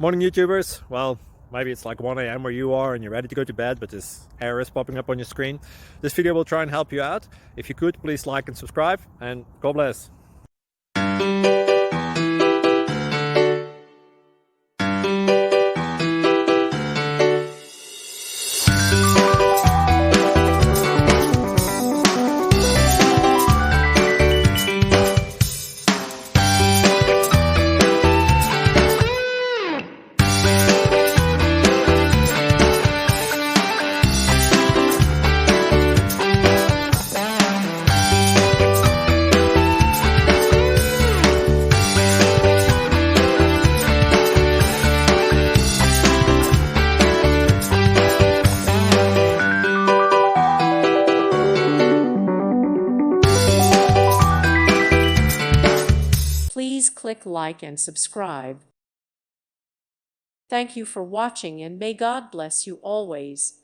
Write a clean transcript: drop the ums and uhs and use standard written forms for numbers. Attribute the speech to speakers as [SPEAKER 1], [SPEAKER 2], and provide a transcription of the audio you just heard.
[SPEAKER 1] Morning YouTubers. Well, maybe it's like 1 a.m. where you are and you're ready to go to bed, but this error is popping up on your screen. This video will try and help you out. If you could, please like and subscribe, and God bless.
[SPEAKER 2] Please click like and subscribe. Thank you for watching, and may God bless you always.